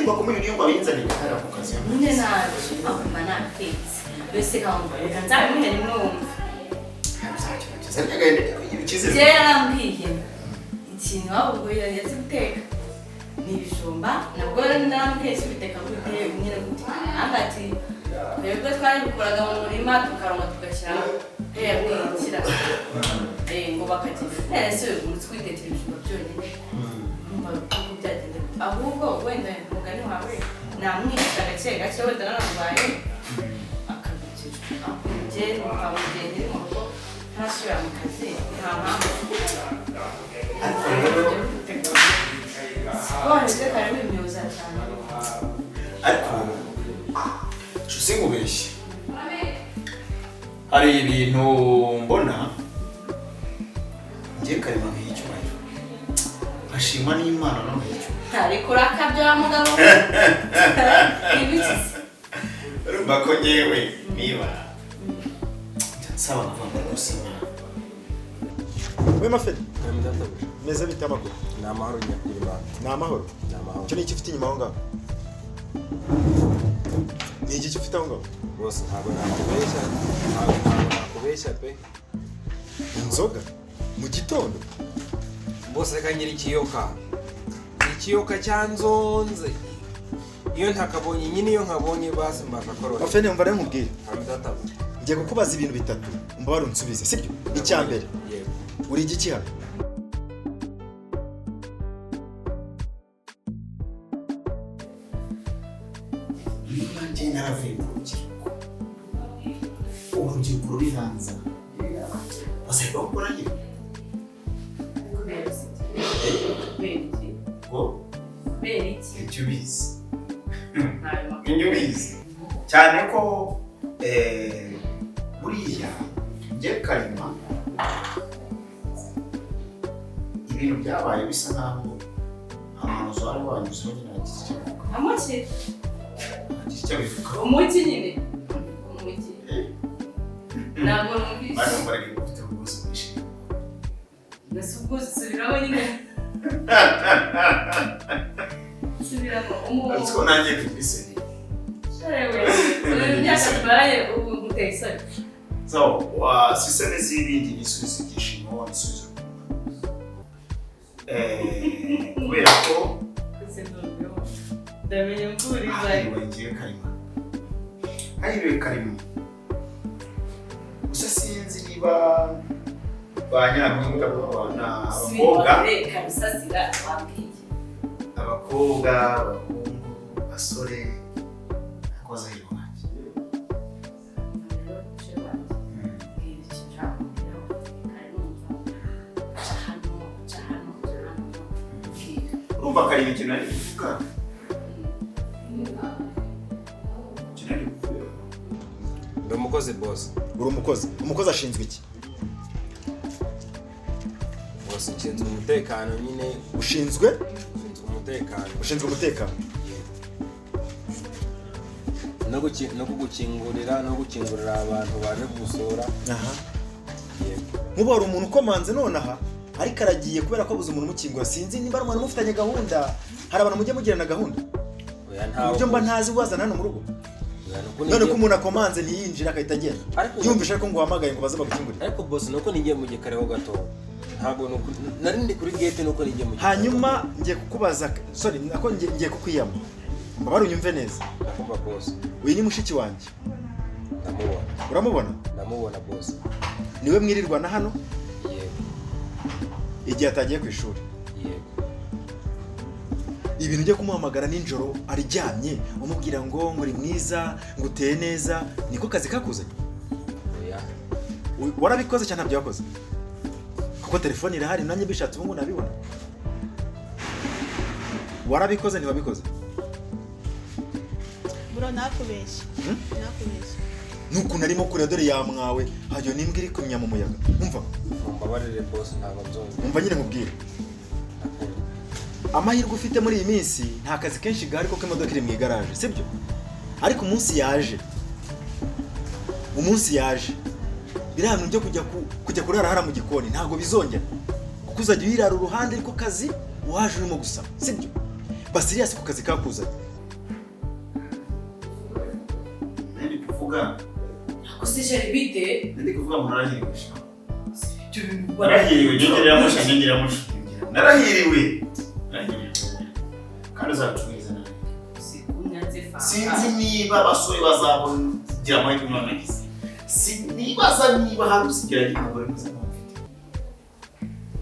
niba kumuri niyo babinzanye hari ako kazi nyine naje akuma nakitse bese kaumva kanzamwe ni mwumva sasa ngende ikize yarambwiye ikintu ahubwo yazi guteka ni ibijumba nabwo ndamukesha biteka gute nyine gute angati twebwe twari bikoraga mu murima tukaronga tugashyira yabwikira ngo bakagira ese umuntu twitetera ibijumba byonyine numva uko byagenda ahubwo wenda mugani wawe namwisha gake gake wenda narabaye akabikira akuje n'abagende mu rugo ntasubira mu kazi nta mpamvu Bose kare bimyoza cyane. Ariko cyusingubeshye. Hari ibintu mbona ngiye karema nk'icyo bayo. Ashima n'Imana no nk'icyo. Ariko rakabya mugabo. Ibitsi. Rumba ko nyewe niba. Nsaba kuvanga kusima. We mafedi. Kamidata. Meze bitamakuru. Namahoro nyakuri ba. Namahoro. Namahoro. Cyo ni iki ufite inyuma aho ngaho? Ni iki ufite aho ngaho? Bose ntabwo nakubeshya pe. Inzoga mu gitondo. Bose reka nyiri ikiyoka cyanzonze. Iyo ntakabonye nyine iyo nkabonye basi mbakakorora. Mafedi umva rero nkubwire. Kamidata. Ngiye kukubaza ibintu bitatu. Umva barunsubize, sibyo? Icyambere. Yego. Uri igiki hano? urubyiruko rurihanza basaba gukora iki icyo ubizi cyane ko buriya njye karima ibintu byabaye bisa nkaho ahantu zari wanyuzeho nyine hagize icyo bivuga umuti nyine umuti ntabwo numvise bari mbaraga gufite ubwuzu bwinshi mbese ubwuzu subiraho nyine subiramo ariko nanjye kubise sharewe imyaka tubaye ubu guteye isoni so sisene z'ibindi n'isubizo igishimo n'isubizo kubera ko ndamenye mburiza ngiye karima karima gusa sinzi niba ba nyampinga babana abakobwa abahungu basore akoza iwanjye urumva karima ikintu ari kuvuga Ndi umukozi boss. Uri umukozi. Umukozi ashinzwe iki? Boss nshinzwe umutekano nyine. Ushinzwe umutekano. Ushinzwe umutekano. No gukingurira abantu baje gusora. Aha. Mubo hari umuntu ukomanze nonaha ariko aragiye kubera ko abuze umuntu umukingura sinzi nimba ari umuntu mufitanye gahunda. Hari abantu mujye mugirana gahunda. Oya ntawo. Ibyo mba ntazi wazana hano mu rugo. None ko umuntu akomanze ntiyinjira akahita agenda. Yumvisha ko nguhamagaye ngo baze bagukingurire. Ariko boss nuko ningiye mu gikareho gato. Ntabwo nuko nari ndi kuri gate nuko ningiye mu gikareho. Hanyuma ngiye kukubaza sorry nako ngiye kukwiyama. Mbabara unyumve neza. Ndakumva boss. Uyu ni mushiki wanjye. Ndamubona. Uramubona? Ndamubona boss. Niwe mwirirwana hano? Yego. Igihe atagiye ku ishuri. Yego. Ibintu byo kumuhamagara ninjoro aryamye umubwira ngo uri mwiza ngo uteye neza niko kazi kakuzanye. Oya. Warabikoze cyane ntabyo yakoze. Kuko telefone irahari nanjye bishatse ubu nabibona. Warabikoze ntiwabikoze? Bro nakubeshye. Nakubeshye. Nuko narimo kure dore yamwawe hajyo nimbwa iri kumya mu muyaga. Umva. Mbabarire boss ntabwo nzonga. Umva nyine nkubwire. Amahirwe ufite muri iyi minsi nta kazi kenshi gahari kuko imodoka iri mu igaraje sibyo ariko umunsi yaje birahantu byo kujya kurara hara mu gikoni ntago bizongera kuko uzajya wirara uruhande ariko kazi waje urimo gusa sibyo Basirias ku kazi kakuzanye kuvuga kusisheri bite ndi kuvuga ngo narahiriwe narahiriwe nyongeramo narahiriwe kandi uzabicururiza nawe sinzi niba abasore bazagira amahirwe n'anagize sinibaza niba hari usigira umugore mwiza n'umufite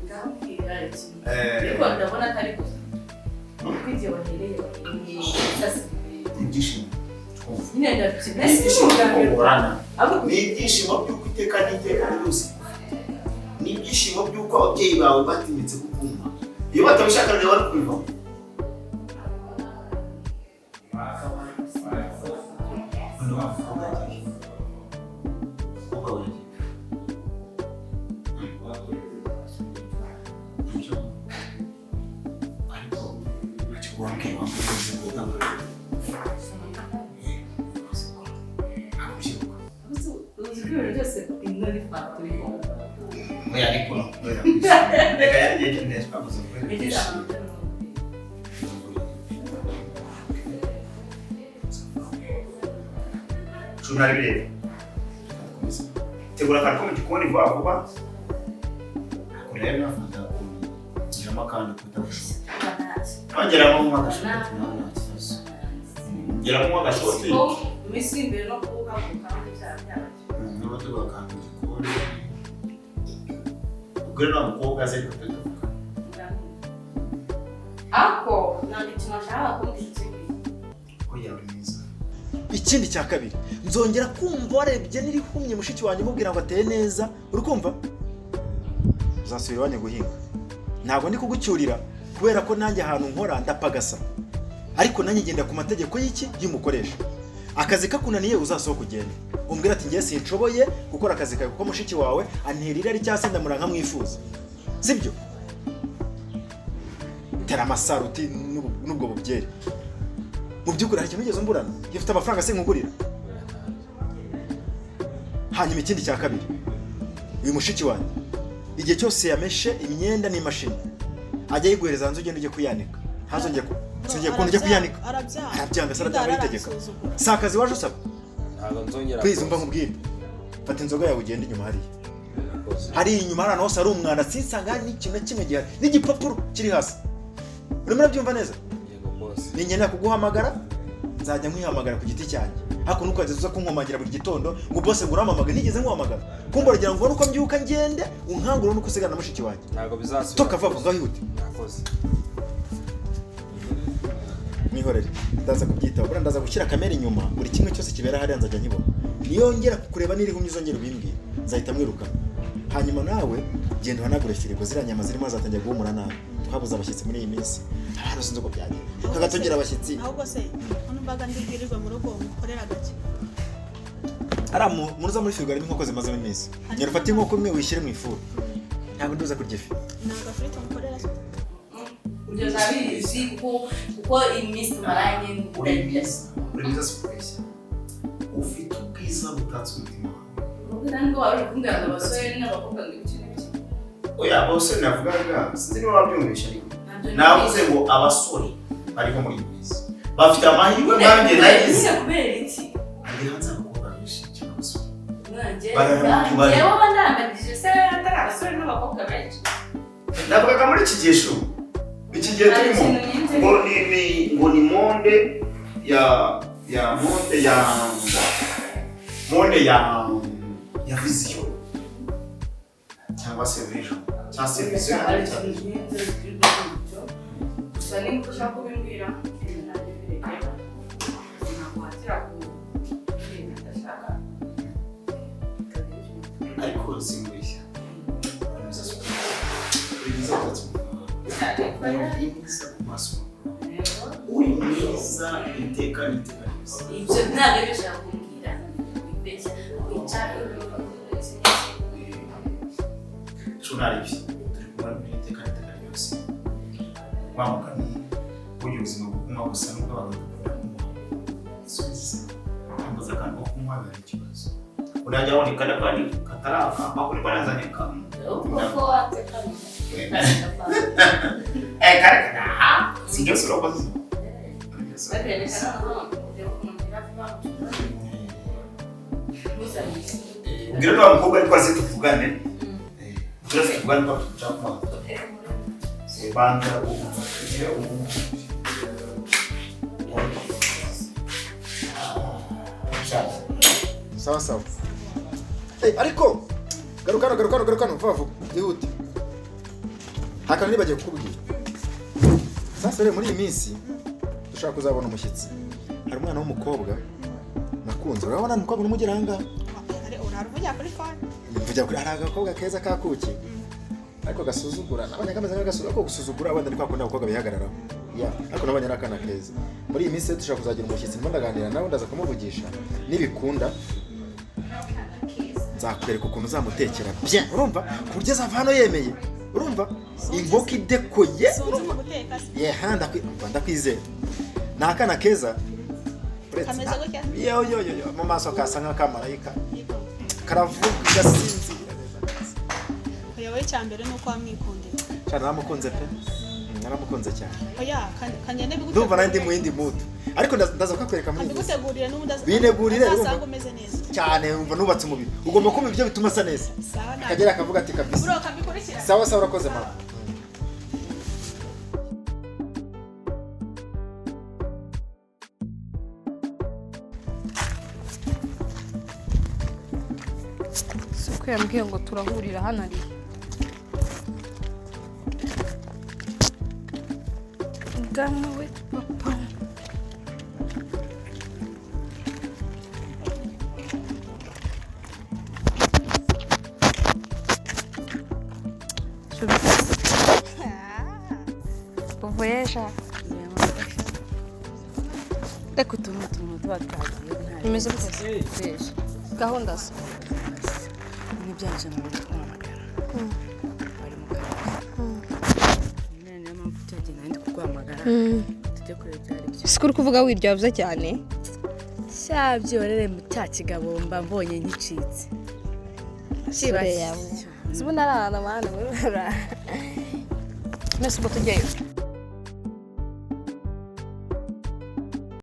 ngambwira ikintu ariko ndabona atari gusa kwigiye wahereye ibyishimo nyine ndabyina ni ibyishimo by'uko iteka n'iteka ryose ni ibyishimo by'uko ababyeyi bawe batinyutse kukumva iyo batabishaka rero bari kubivamo Tunarebe. Tegura kandi ko mu gikoni vuba vuba. Kureba nafata njama kandi kutabusho. Ongera mu magashoti. Ngera mu magashoti. Misimbere no kuka kandi cyabyaje. Niba tugakanga igikoni. Ugera na mukobwa aze kututuka. Ako nandi tunashaka kumvise. Oya mwiza. Ikindi cya kabiri nzongera kumva warebye nirihumye mushiki wanjye mubwira ngo ateye neza uri kumva uzasubira wanye guhinga ntabwo ndi kugucyurira kubera ko nanjye ahantu nkora ndapagasa ariko nanjye ngenda ku mategeko y'iki y'umukoresha akazi kakunaniye uzasohoka kugenda umbwira ati ngiye sinshoboye gukora akazi kawe kuko mushiki wawe anterira ari cyase ndamura nka mwifuza sibyo tera amasaruti n'ubwo bubyere mu byukuri hari kimigeze umburana gifite amafaranga se nkugurira hanyuma ikindi cya kabiri uyu mushiki wanjye igihe cyose yameshe imyenda n'imashini ajya yiguhereza hanze ugenda ujye kuyanika ntazongeye kunjya kuyanika arabyanga se arabyanga aritegeka si akazi waje usaba ntabwo nzongera please umva nkubwire fata inzoga yawe ugenda inyuma hari inyuma hari ahantu hose hari umwanda sinsanga hari n'ikintu na kimwe gihari n'igipapuro kiri hasi urimo urabyumva neza ningenera kuguhamagara nzajya nkwihamagara ku giti cyanjye hako nukaze uza kunkomagira buri gitondo ngo boss nguramamaga nigeze nkuhamagara kumbaragira ngo uko mbyuka ngende unkangura nuko usigana na mushiki wanjye ntabwo bizasubira toka vava ngahute nakoze mwihorere ndaza kubyitaho bura ndaza gushyira kamera inyuma buri kimwe cyose kibera hariya nzajya nkibona niyongera kureba nirihumye uzongera ubimbwira nzahita mwiruka hanyuma nawe genda wanagure firigo ziriya nyama zirimo zatangiye guhumura nabi twabuze abashyitsi muri iyi minsi hano sinzi uko byagiye kagatongera abashyitsi ahubwo se hano mbaga ndibwirirwa mu rugo mukorera gake muruza muri firigo harimo inkoko zimaze iminsi nyera ufate inkoko imwe wishyire mu ifuru ntabwo nduza kurya ifi ntabwo afurika mukorera se Ujya zabizi kuko iminsi tumaranye uremeza surprise ufite ubwiza butatse umutima wawe ntabwo wari kumbwira ngo abasore n'abakobwa ngo iki n'iki oya abasore navugaga sinzi niba wabyumvisha ariko navuze ngo abasore bariho muri iyi minsi bafite amahirwe nanjye nagize kubera iki ari hanze abakobwa benshi cyane abasore yewe bandambagije se atari abasore n'abakobwa benshi navugaga muri iki gihe iki gihe turimo ngo ni monde ya vision cyangwa se vision cyangwa se vision gusa nimba ushaka kubimbwira ntabwo hatira ku bintu udashaka ariko simbeshya uri mwiza iteka ibyo ntabwo bishaka kumbwira wibeshya wicara tunari turi kumwe iteka ryose wamugani uyu buzima bwo kunywa gusa n'ubwo abantu bakunda subiza ambaza kandi ko kunywa ari ikibazo unajya wonekana kandi kataraka makuri barazanye kamwe uko wateka kareka sijyo sura kwa sisi ubwira n'uwa mukobwa ariko azi tuvugane twese tuvugane ko tushaka banga ugire sawa sawa. Ariko garukano vuba yihute. Hakana nibagiye kukubwira. Sasa rero muri iyi minsi dushaka kuzabona umushyitsi. Hari umwana w'umukobwa nakunze. Urabona umukobwa n'umugiranga? Uravuga kuri phone. Mvuga kuri hari agakobwa keza kakuki. Ariko gasuzugura. Nabanya kameze nk'agasuzugura ko gusuzugura abandi ariko akunda abakobwa bihagararaho. Ya, ariko nabanya arakana keza. Muri iyi minsi dushaka kuzagira umushyitsi ndimo ndaganira nawe ndaza kumuvugisha. Nibikunda nzakwereka ukuntu uzamutekera bien. Urumva? Kurya zava hano yemeye. Urumva? Inkoko idekoye. Yehanda ndakwizera. Nakana keza. Kameza gutya. Yo mu maso kasa nk'akamarayika. Karavuga gasinzi. Oya cyambere nuko wamwikundira. Cyane namukunze pe. Naramukunze cyane. Oya kanyene bigutegurira. Ndumva nandi mu yindi mood. Ariko ndaza kukwereka muri. Bigutegurira n'umudaza. Binegurire urumva umeze neza. Cyane umva nubatse umubiri. Ugomba kumva ibyo bituma asa neza. Sawa na. Kagera akavuga ati kabisa. Bro kabikurikira. Sawa urakoze mama. Suko yambwiye ngo turahurira hano ari. Ngana we papa. Voyage. Reka utuntu tuba twagiye Imeze gute? Gahunda se. n'ibyaje mu guhamagara. Bari mu kazi. Niyo mpamvu cyagenda ndi kuguhamagara. Tujye kureba byari byo. Sikuri kuvuga wiryavuze cyane. Cyabyorere mu cya kigabo mba mbonye nkicitse. Sure yawe. Zibuna arana mwana. Nese ubwo tujyeyo.